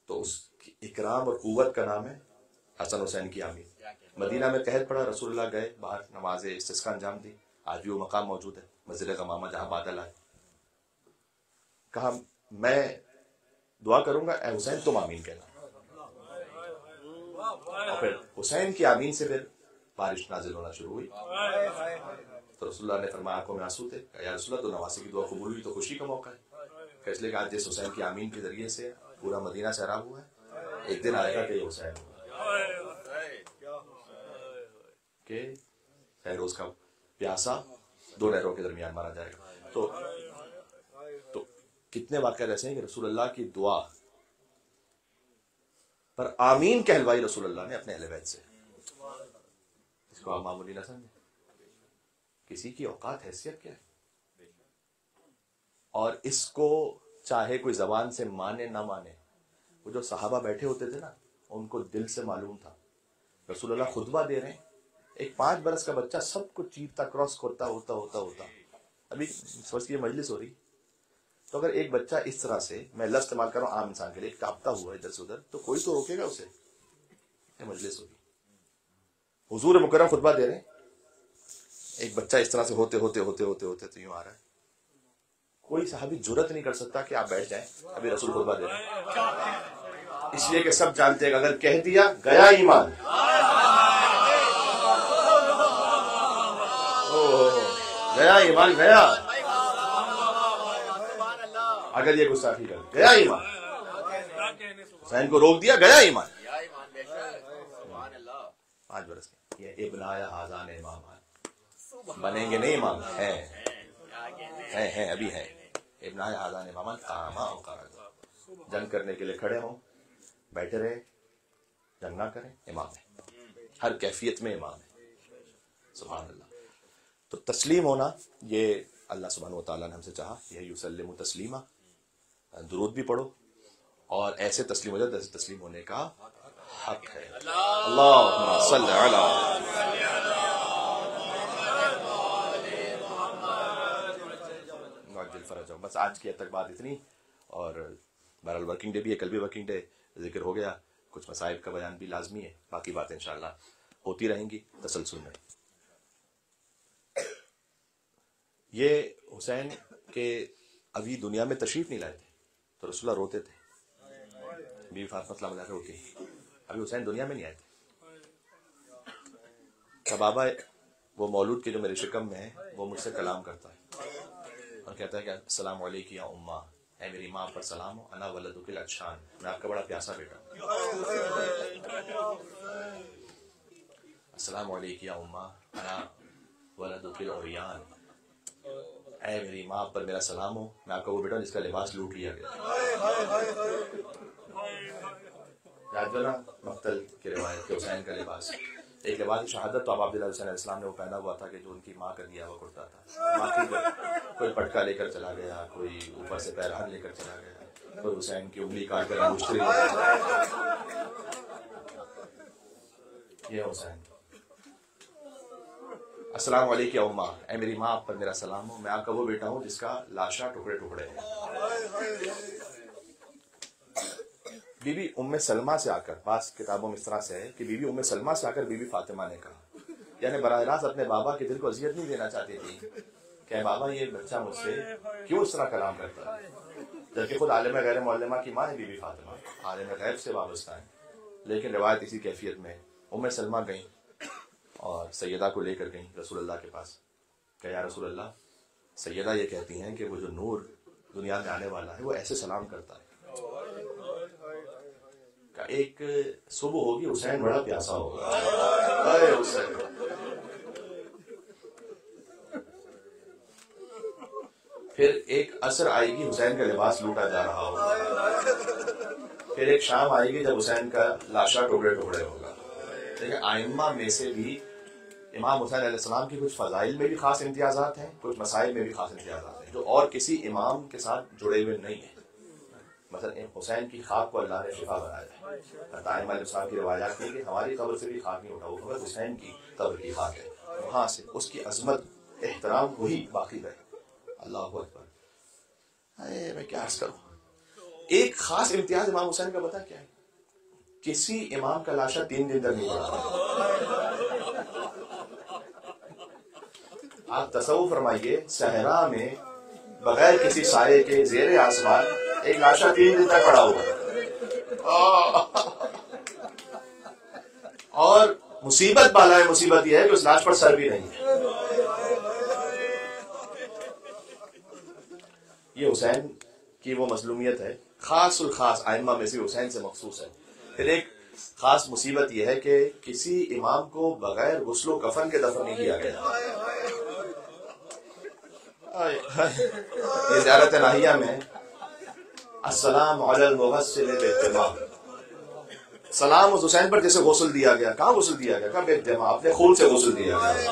تو اس کی اکرام اور قوت کا نام ہے حسن حسین کی آمین. مدینہ میں قحط پڑا، رسول اللہ گئے باہر نماز استسقاء انجام دی. آج بھی وہ مقام موجود ہے مسجد غمامہ جہاں بادل آئے. کہا میں دعا کروں گا اے حسین تم آمین کہنا. اور پھر حسین کی آمین سے پھر بارش نازل ہونا شروع ہوئی. تو رسول اللہ نے فرمایا آنکھوں میں آنسو تھے. یا رسول اللہ تو نواسی کی دعا قبول ہوئی تو خوشی کا موقع ہے. کہ اس لیے کہ آج جس حسین کی آمین کے ذریعے سے پورا مدینہ سیراب ہوا ہے، ایک دن آئے گا کہ یہ حسین ہوگا کہ روز کا پیاسا دو نہروں کے درمیان مارا جائے گا. تو کتنے واقعات ایسے ہیں کہ رسول اللہ کی دعا پر آمین کہلوائی رسول اللہ نے اپنے اہل بیت سے. اس کو آپ معمولی نہ سمجھیں. کسی کی اوقات حیثیت کیا ہے، اور اس کو چاہے کوئی زبان سے مانے نہ مانے. وہ جو صحابہ بیٹھے ہوتے تھے نا، ان کو دل سے معلوم تھا رسول اللہ خطبہ دے رہے ہیں. ایک 5 برس کا بچہ سب کو چیرتا کراس کرتا ہوتا ابھی سوچ کی مجلس ہو رہی. تو اگر ایک بچہ اس طرح سے، میں لفظ استعمال کر رہا ہوں عام انسان کے لیے، کاپتا ہوا ادھر سے ادھر، تو کوئی تو روکے گا اسے. یہ مجلس ہوگی، حضور مکرم خطبہ دے رہے ہیں، ایک بچہ اس طرح سے ہوتے تو یوں آ رہا ہے. کوئی صحابی جرت نہیں کر سکتا کہ آپ بیٹھ جائیں، ابھی رسول خطبہ دے رہے ہیں. اس لیے کہ سب جانتے ہیں کہ اگر کہہ دیا گیا ایمان. گیا ایمان گیا. اگر یہ گستاخی کر گیا ایمان، حسین کو روک دیا گیا ایمان. 5 برس کے یہ ابنایا آزان امامان بنیں گے نہیں امام، ہیں ابھی ہیں. ابنایا آزان امامان قاما او قاعدا، جنگ کرنے کے لیے کھڑے ہوں، بیٹھے رہے، جنگ نہ کریں، امام ہے. ہر کیفیت میں امام ہے. سبحان اللہ. تو تسلیم ہونا یہ اللہ سبحانہ وتعالیٰ نے ہم سے چاہا. یہ یسلم تسلیما، درود بھی پڑھو اور ایسے تسلیم ہو جائے جیسے تسلیم ہونے کا حق ہے. اللہم صل علی معجل فرجہم. بس آج کی تک بات اتنی. اور بہرحال ورکنگ ڈے بھی ہے، کل بھی ورکنگ ڈے ذکر ہو گیا. کچھ مصائب کا بیان بھی لازمی ہے، باقی باتیں انشاءاللہ ہوتی رہیں گی تسلسل میں. یہ حسین کے ابھی دنیا میں تشریف نہیں لائے تھے تو رسول اللہ روتے تھے. بیوی فاطمہ سلام اللہ روتی، ابھی حسین دنیا میں نہیں آئے تھے. کہ بابا وہ مولود کے جو میرے شکم میں ہے وہ مجھ سے کلام کرتا ہے اور کہتا ہے کہ السلام علیکم یا اماں، اے میری ماں پر سلام ہو. انا ولدک العطشان، میں آپ کا بڑا پیاسا بیٹا ہوں. السلام علیکم یا اماں انا ولدک العریان، اے میری ماں پر میرا سلام ہو، میں آپ کا وہ بیٹا جس کا لباس لوٹ لیا گیا. یاد نا مقتل کی روایت کہ حسین کا لباس، ایک لباس شہادت تو اب عبداللہ حسین علیہ السلام نے وہ پہنا ہوا تھا کہ جو ان کی ماں کا دیا ہوا کرتا تھا. باقی کوئی پٹکا لے کر چلا گیا، کوئی اوپر سے پیرہن لے کر چلا گیا، کوئی حسین کی انگلی کاٹ کر مشتری. یہ حسین. السلام علیکم یا اماں، اے میری ماں آپ پر میرا سلام ہو، میں آپ کا وہ بیٹا ہوں جس کا لاشا ٹکڑے ٹکڑے ہیں. بی بی ام سلمہ سے آ کر، بعض کتابوں میں اس طرح سے ہے کہ بی بی ام سلمہ سے آ کر بی بی فاطمہ نے کہا، یعنی براہ راست اپنے بابا کے دل کو اذیت نہیں دینا چاہتی تھی کہ بابا یہ بچہ مجھ سے کیوں اس طرح کلام کرتا ہے، جبکہ خود عالم غیر معلمہ کی ماں ہے بی بی فاطمہ، عالم غیب سے وابستہ ہے. لیکن روایت اسی کیفیت میں ام سلمہ گئیں اور سیدہ کو لے کر گئیں رسول اللہ کے پاس کہ یا رسول اللہ، سیدہ یہ کہتی ہیں کہ وہ جو نور دنیا میں آنے والا ہے وہ ایسے سلام کرتا ہے کہ ایک صبح ہوگی حسین بڑا پیاسا ہوگا. اے حسین. پھر ایک عصر آئے گی حسین کا لباس لوٹا جا رہا ہوگا، پھر ایک شام آئے گی جب حسین کا لاشا ٹکڑے ٹکڑے ہوگا. لیکن آئمہ میں سے بھی امام حسین علیہ السلام کی کچھ فضائل میں بھی خاص امتیازات ہیں، کچھ مسائل میں بھی خاص امتیازات ہیں جو اور کسی امام کے ساتھ جڑے ہوئے نہیں ہیں. مثلا حسین کی خاک کو اللہ نے شفا بنایا ہے. ائمہ علیہ السلام کی روایات کی کہ ہماری قبر سے بھی خاک نہیں اٹھا، وہ خبر حسین کی قبر کی خاک ہے، وہاں سے اس کی عظمت احترام وہی باقی رہے. اللہ اکبر. میں کیا عرض کروں. ایک خاص امتیاز امام حسین کا پتہ کیا ہے؟ کسی امام کا لاشا 3 دن تک نہیں پڑا. آپ تصور فرمائیے صحرا میں بغیر کسی سائے کے زیر آسمان ایک لاشا 3 دن تک پڑا ہوا. اور مصیبت بالا ہے، مصیبت یہ ہے کہ اس لاش پر سر بھی نہیں ہے. یہ حسین کی وہ مظلومیت ہے، خاص الخاص ائمہ میں سے حسین سے مخصوص ہے. پھر ایک خاص مصیبت یہ ہے کہ کسی امام کو بغیر غسل و کفن کے دفن نہیں کیا گیا. یہ زیارت ناہیہ میں السلام علی المغسل باہتمام، سلام اس حسین پر جیسے غسل دیا گیا. کہاں غسل دیا گیا؟ کہاں باہتمام، اپنے خون سے غسل دیا گیا.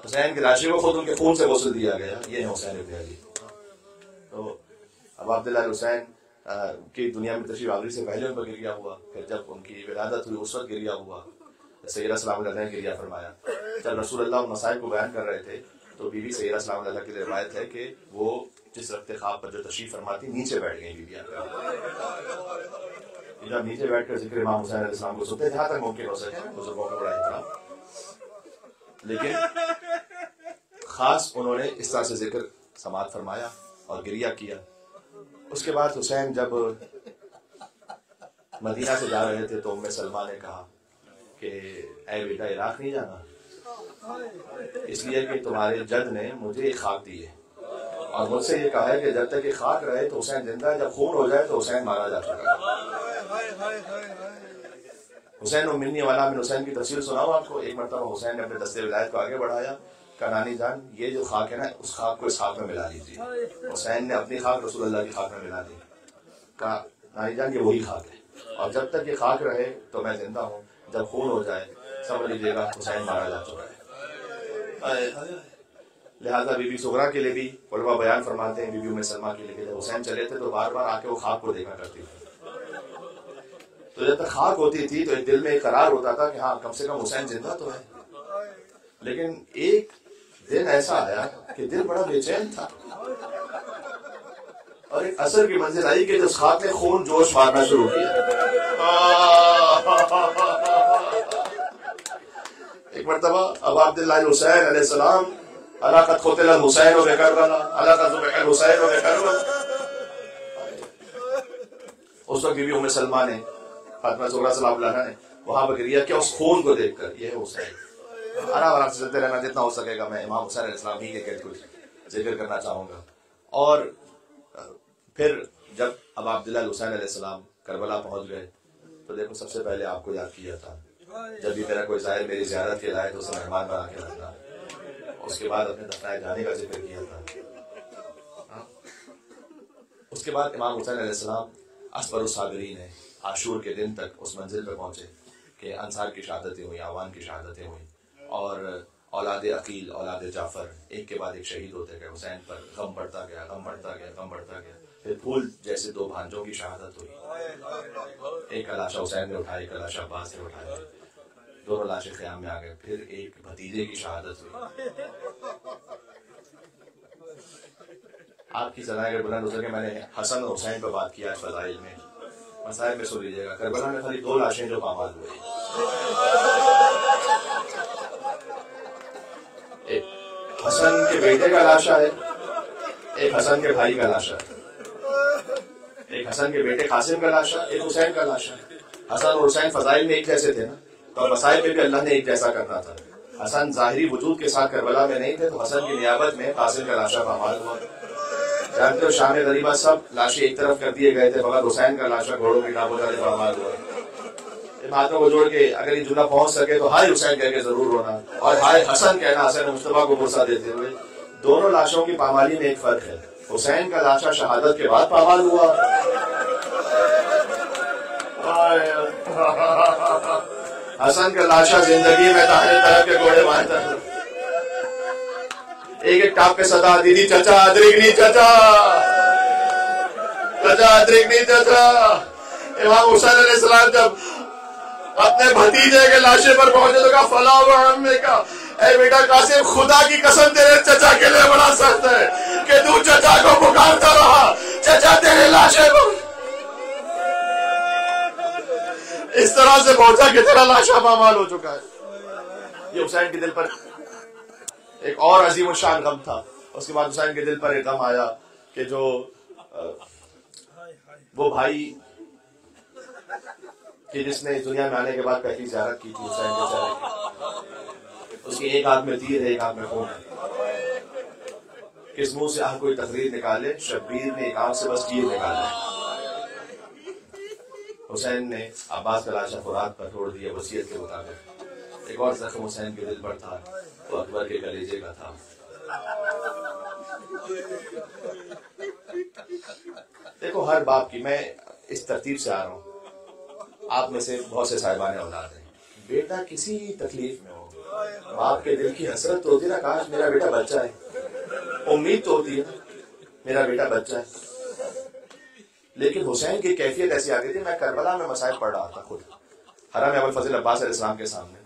حسین کی لاشی کو خود ان کے خون سے غسل دیا گیا. یہ ہے حسین ابن علی. تو اب عبداللہ حسین کی دنیا میں تشریف آوری سے پہلے ان پر گریہ ہوا، پھر جب ان کی ولادت ہوئی اس وقت گریہ ہوا. سیدہ سلام اللہ نے گریہ فرمایا. جب رسول اللہ ان مسائل کو بیان کر رہے تھے تو بی بی سیدہ سلام اللہ کی روایت ہے کہ وہ جس رخت خواب پر جو تشریف فرماتی نیچے بیٹھ گئی بی بی. جب نیچے بیٹھ کر ذکر امام حسین علیہ السلام کو سنتے جہاں تک ممکن ہو سکے بزرگوں کا بڑا احترام، لیکن خاص انہوں نے اس طرح سے ذکر سماعت فرمایا اور گریہ کیا. اس کے بعد حسین جب مدینہ سے جا رہے تھے تو ام سلمہ نے کہا کہ اے بیٹا عراق نہیں جانا، اس لیے کہ تمہارے جد نے مجھے ایک خاک دی ہے اور مجھ سے یہ کہا ہے کہ جب تک یہ خاک رہے تو حسین زندہ ہے، جب خون ہو جائے تو حسین مارا جا چکا ہے. حسین و منی والا من حسین کی تفصیل سناؤں آپ کو. ایک مرتبہ حسین نے اپنے دستے ولایت کو آگے بڑھایا، کہا نانی جان یہ جو خاک ہے نا اس خاک کو اس خاک میں ملا لیجیے. حسین نے اپنی خاک رسول اللہ کی خاک میں ملا دی. کہا نانی جان یہ وہی خاک ہے اور جب تک یہ خاک رہے تو میں زندہ ہوں، جب خون ہو جائے سمجھ لیجیے گا حسین مارا جا چکا ہے. لہذا بی بی سغرا کے لیے بھی علماء بیان فرماتے ہیں، بی بی ام سلمہ کے لیے جب حسین چلے تھے تو بار بار آ کے وہ خاک کو دیکھا کرتی تھی. تو جب تک خاک ہوتی تھی تو ایک دل میں ایک قرار ہوتا تھا کہ ہاں کم سے کم حسین زندہ تو ہے. لیکن ایک دن ایسا آیا کہ دل بڑا بے چین تھا اور ایک اثر کی منزل آئی کہ جس خاک نے خون جوش مارنا شروع کیا. ایک مرتبہ ابو عبداللہ حسین علیہ السلام علاقہ قتل الحسین و بکربلا علاقہ ذبح الحسین و بکربلا. اس وقت بی بی ام سلمہ نے فاطمہ زہرا سلام اللہ نے وہاں بکریہ کیا اس خون کو دیکھ کر. یہ ہے حسین. آرام سے چلتے رہنا جتنا ہو سکے گا. میں امام حسین علیہ السلام ہی کے کچھ ذکر کرنا چاہوں گا. اور پھر جب اب عبداللہ حسین علیہ السلام کربلا پہنچ گئے تو دیکھو سب سے پہلے آپ کو یاد کیا تھا. جب بھی میرا کوئی ظاہر میری زیارت کے لائے تو اسے مہمان بنا کے رکھنا. اس کے بعد اپنے دفنائے جانے کا ذکر کیا تھا. اس کے بعد امام حسین علیہ السلام اصبر الصابرین ہے عاشور کے دن تک اس منزل پہ پہنچے کہ انصار کی شہادتیں ہوئیں، عوام کی شہادتیں ہوئیں اور اولاد عقیل اولاد جعفر ایک کے بعد ایک شہید ہوتے گئے. حسین پر غم بڑھتا گیا، غم بڑھتا گیا، غم بڑھتا گیا. پھر پھول جیسے 2 بھانجوں کی شہادت ہوئی. ایک لاشا حسین نے اٹھایا، ایک لاشا عباس نے اٹھایا. دونوں لاشیں خیام میں آ گئے. پھر ایک بھتیجے کی شہادت ہوئی. آپ کی صلاح اگر بلند ہو سکے، میں نے حسن اور حسین پہ بات کیا ہے فضائل میں، مسائل میں سن لیجیے گا. کربلا میں خالی 2 لاشیں جو پامال ہوئی، ایک حسن کے بیٹے کا لاشا ہے، ایک حسن کے بھائی کا لاشا ہے. ایک حسن کے بیٹے قاسم کا لاشا، ایک حسین کا لاشا. حسن اور حسین فضائل میں ایک جیسے تھے نا، تو مسائل میں بھی اللہ نے ایک جیسا کرنا تھا. حسن ظاہری وجود کے ساتھ کربلا میں نہیں تھے تو حسن کی نیابت میں قاسم کا لاشا پامال ہوا. جانتے ہو شام غریبہ سب لاشیں ایک طرف کر دیے گئے تھے، مگر حسین کا لاشا گھوڑوں کی ٹانپوں تلے پامال ہوا. ان ہاتھوں کو جوڑ کے اگر یہ جملہ پہنچ سکے تو ہائے حسین کہہ کے ضرور رونا اور ہائے حسن کہنا، حسن مصطفیٰ کو غصہ دیتے ہوئے. دونوں لاشوں کی پامالی میں ایک فرق ہے. حسین کا لاشا شہادت کے بعد پامال ہوا. حسن کا لاشا زندگی میں داہنے طرف کے گھوڑے مارتا ہے. ایک ایک ٹاپ پہ صدا آتی تھی, چچا ادرکنی چچا, چچا ادرکنی چچا. امام حسین علیہ السلام جب اپنے بھتیجے کے لاشے پر پہنچے تو کہا فلاں و عمے کا, اے بیٹا قاسم خدا کی قسم تیرے چچا کے لیے بڑا سخت ہے کہ تو چچا کو پکارتا رہا, چچا تیرے لاشے پر اس طرح سے پہنچا کہ تیرا لاشا پامال ہو چکا ہے. یہ حسین کے دل پر ایک اور عظیم الشان غم تھا. اس کے بعد حسین کے دل پر ایک غم آیا کہ جو وہ بھائی کہ جس نے اس دنیا میں آنے کے بعد پہلی زیارت کی تھی حسین کے چہرے کی, اس کی ایک ہاتھ میں تیر ہے, ایک ہاتھ میں خون ہے. کس منہ سے کوئی تقریر نکالے, شبیر نے ایک آنکھ سے بس تیر نکالا. حسین نے عباس کا لاشا فرات پر چھوڑ دیا وصیت کے مطابق. ایک اور زخم حسین کے دل پر تھا, وہ اکبر کے کلیجے کا تھا. دیکھو ہر باپ کی, میں اس ترتیب سے آ رہا ہوں, آپ میں سے بہت سے صاحبان اولاد ہیں, بیٹا کسی تکلیف میں ہو, باپ کے دل کی حسرت تو ہوتی نا, کاش میرا بیٹا بچہ ہے, امید تو ہوتی ہے میرا بیٹا بچہ ہے. لیکن حسین کی کیفیت ایسی آ گئی تھی. میں کربلا میں مسائل پڑھ رہا تھا خود حرم ابوالفضل عباس علیہ السلام کے سامنے.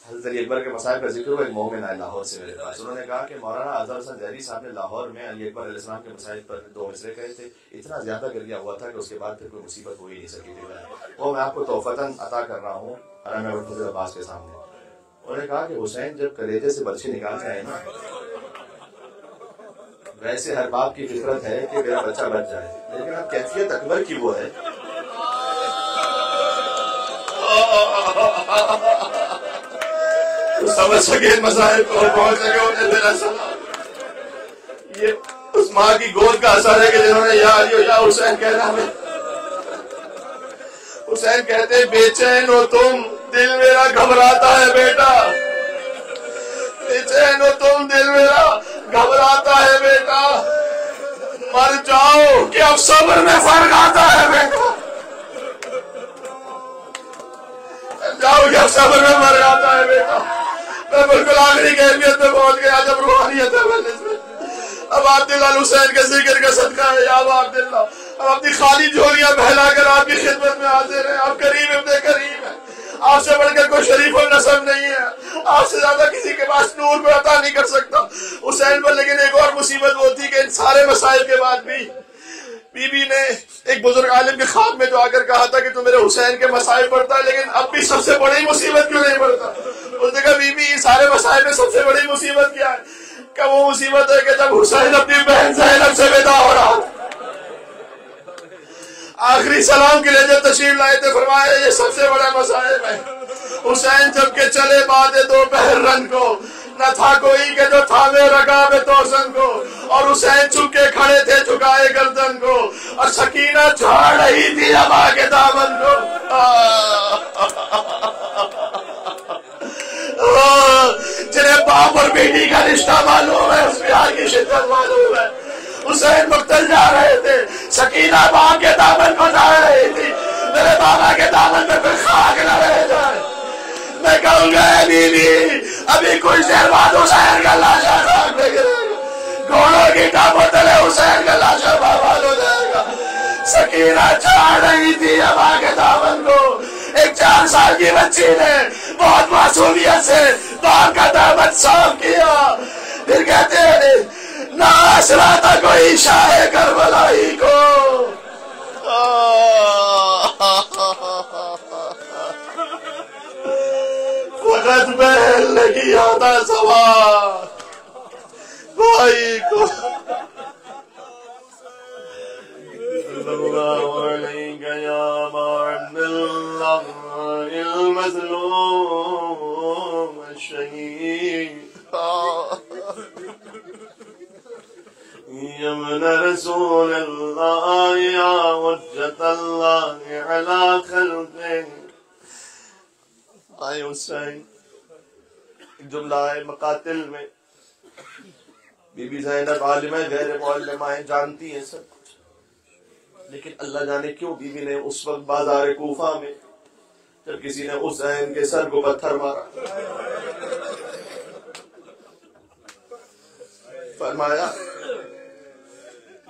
حضرت علی اکبر کے مسائل کا ذکر ہوا. ایک مومن آئے لاہور سے میرے پاس, انہوں نے کہا کہ مولانا اظہر حسن ظہری صاحب نے لاہور میں علی اکبر علیہ السلام کے مسائل پر 2 مصرے کہے تھے, اتنا زیادہ گریہ ہوا تھا کہ اس کے بعد پھر کوئی مصیبت ہو ہی نہیں سکی تھی. وہ میں آپ کو تحفتاً عطا کر رہا ہوں حرم ابوالفضل عباس کے سامنے. انہوں نے کہا کہ حسین جب کلیجے سے برچھی نکالتے ہیں نا, ویسے ہر باپ کی فطرت ہے کہ میرا بچہ بچ جائے, لیکن اب کیفیت اکبر کی وہ ہے سمجھ سکے مسائل کو پہنچ سکے انہیں میرا سلام. یہ اس ماں کی گود کا اثر ہے کہ جنہوں نے یا علی و یا حسین کہنا ہے. حسین کہتے بے چین ہو تم, دل میرا گھبراتا ہے بیٹا, بے چین ہو تم, دل میرا گھبراتا ہے بیٹا, مر جاؤ کہ اب صبر میں فرق آتا ہے بیٹا, جاؤ کہ اب صبر میں فرق آتا ہے بیٹا. میں بالکل آخری کیفیت میں پہنچ گیا جب روحانیت ہے. اب عبداللہ حسین کے ذکر کا صدقہ ہے, یا عبداللہ اب اپنی خالی جھولیاں پھیلا کر آپ کی خدمت میں حاضر ہیں. آپ کریم ابن کریم ہیں, آپ سے بڑھ کر کوئی شریف النسب نہیں ہے, آپ سے زیادہ کسی کے پاس نور کو عطا نہیں کر سکتا حسین پر. لیکن ایک اور مصیبت وہ تھی کہ ان سارے مسائل کے بعد بھی بی بی نے ایک بزرگ عالم کے خواب میں جو آ کر کہا تھا کہ تو میرے حسین کے مسائل پڑھتا ہے, لیکن اب بھی سب سے بڑی مصیبت کیوں نہیں پڑھتا. اس نے کہا بی بی ان سارے مسائل میں سب سے بڑی مصیبت کیا ہے؟ کہ وہ مصیبت ہے کہ جب حسین اپنی بہن زینب سے ودا ہو رہا آخری سلام کے لیے جب تشریف لائے تھے, فرمایا یہ سب سے بڑا مسائل ہے. حسین جب کہ چلے بعد دوپہر رن کو, نہ تھا کوئی کہ جو تھامے رکاب توسن کو, اور حسین چھپ کے کھڑے تھے جھکائے گردن کو, اور سکینہ جھاڑ رہی تھی ابا کے دامن کو. جنہیں باپ اور بیٹی کا رشتہ معلوم ہے, اس پیار کی شدت معلوم ہے. حسین مقتل جا رہے تھے, سکینہ باپ کے دامن کو جا رہی تھی. میرے بابا کے دامن میں پھر خاک نہ رہ جائے. میں کہوں گا اے بی بی, ابھی کچھ دیر بعد حسین کا لاشا خاک میں گرے گا, گھوڑوں کی ٹاپوں تلے حسین کا لاشا بابال ہو جائے گا. سکینہ چاڑ رہی تھی ابا کے دامن کو. ایک 4 سال کی بچی نے بہت معصومیت سے باپ کا دامن صاف کیا. پھر کہتے ہیں نہ آسرا تھا کوئی شاہ کربلائی کو. فقط بہن نے کیا تھا سوال بھائی کو. اللہ علیہ یا معن اللہ المظلوم الشہید یمن رسول اللہ یا حجت اللہ علی خلقہ. آئے حسین ایک جملہ ہے مقاتل میں بی بی زینب عالمہ غیر معلمہ جانتی ہیں سب کچھ، لیکن اللہ جانے کیوں بی بی نے اس وقت بازار کوفہ میں جب کسی نے حسین کے سر کو پتھر مارا،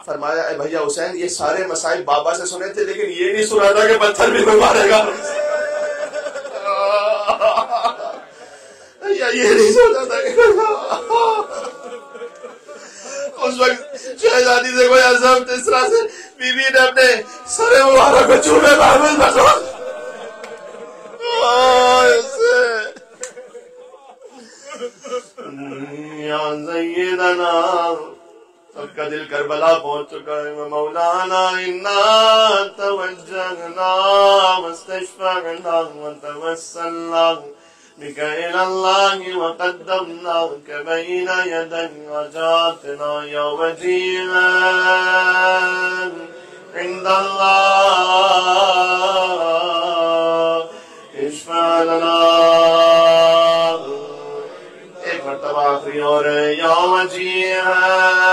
فرمایا اے بھیا حسین یہ سارے مسائل بابا سے سنے تھے، لیکن یہ نہیں سنا تھا کہ پتھر بھی کوئی مارے گا، یا یہ نہیں سنا تھا کہ اس وقت شہزادی سے کوئی عزم اس طرح سے بی بی نے اپنے سر مبارک کو چومے محمد بسوا یا سیدنا، سب کا دل کربلا پہنچ چکا ہے، مولانا انا توجہنا واستشفعنا وتوسلنا بك إلى الله وقدمناك بين يدي حاجاتنا يا وجيها عند الله اشفع لنا. ایک مرتبہ آخری اور یا وجیها